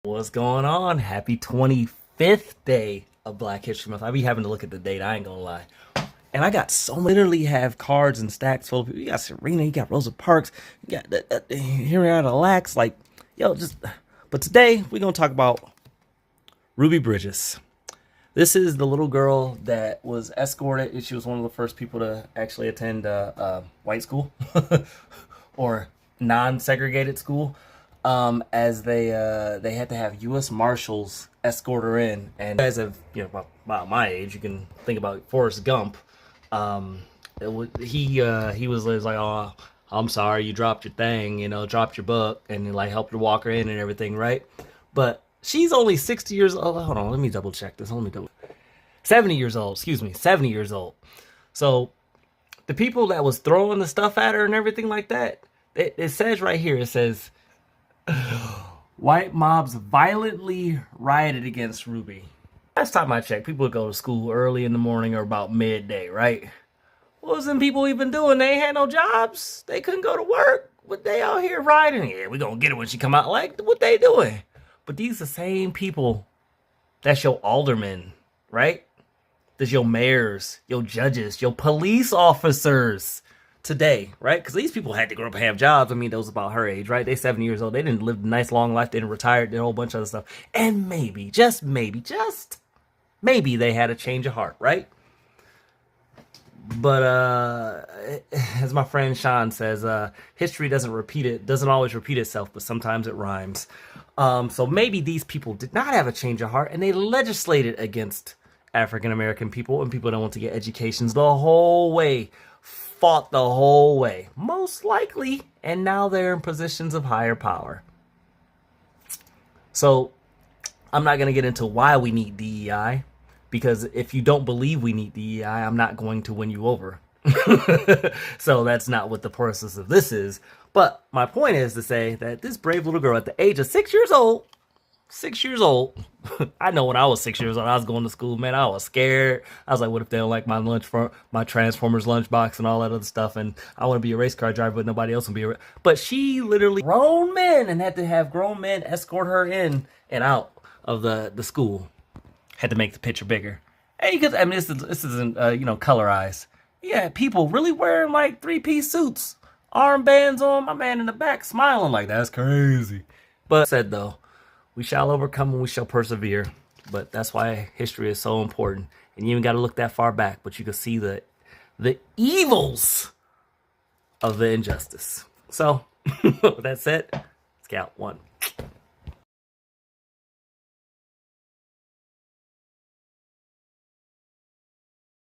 What's going on? Happy 25th day of Black History Month. I be having to look at the date, I ain't gonna lie. And I got so many, literally have cards and stacks full of people. You got Serena, you got Rosa Parks, you got Henrietta Lacks, like, yo, just. But today, we're gonna talk about Ruby Bridges. This is the little girl that was escorted. She was one of the first people to actually attend white school or non-segregated school. As they had to have U.S. Marshals escort her in, and as of about my age, you can think about Forrest Gump. He was like, oh, I'm sorry, you dropped your thing, dropped your book, and like helped her walk her in and everything, right? But she's only 60 years old. Hold on, let me double check this. 70 years old. Excuse me, 70 years old. So the people that was throwing the stuff at her and everything like that, it says right here, it says. White mobs violently rioted against Ruby. Last time I checked, people would go to school early in the morning or about midday, right? What was them people even doing? They ain't had no jobs. They couldn't go to work. What they out here rioting? Yeah, we gonna get her when she come out. Like, what they doing? But these the same people that's your aldermen, right? That's your mayors, your judges, your police officers today, right? Because these people had to grow up and have jobs. I mean, those about her age, right? They 70 years old. They didn't live a nice long life. They didn't retire. Did a whole bunch of other stuff. And maybe, just maybe they had a change of heart, right? But as my friend Sean says, history doesn't always repeat itself, but sometimes it rhymes. So maybe these people did not have a change of heart, and they legislated against African American people and people that want to get educations the whole way. Fought the whole way, most likely, and now they're in positions of higher power. So I'm not going to get into why we need DEI, because if you don't believe we need DEI, I'm not going to win you over. So that's not what the process of this is. But my point is to say that this brave little girl at the age of 6 years old, I know when I was 6 years old, I was going to school, man, I was scared. I was like, what if they don't like my lunch for my Transformers lunchbox and all that other stuff? And I want to be a race car driver, but nobody else will be but she literally grown men and had to have grown men escort her in and out of the school. Had to make the picture bigger. And you could, I mean, this isn't colorized. Yeah, people really wearing like 3-piece suits, armbands on, my man in the back smiling like that's crazy. But said though, we shall overcome and we shall persevere. But that's why history is so important. And you even got to look that far back, but you can see the evils of the injustice. So, with that said, let's count 1,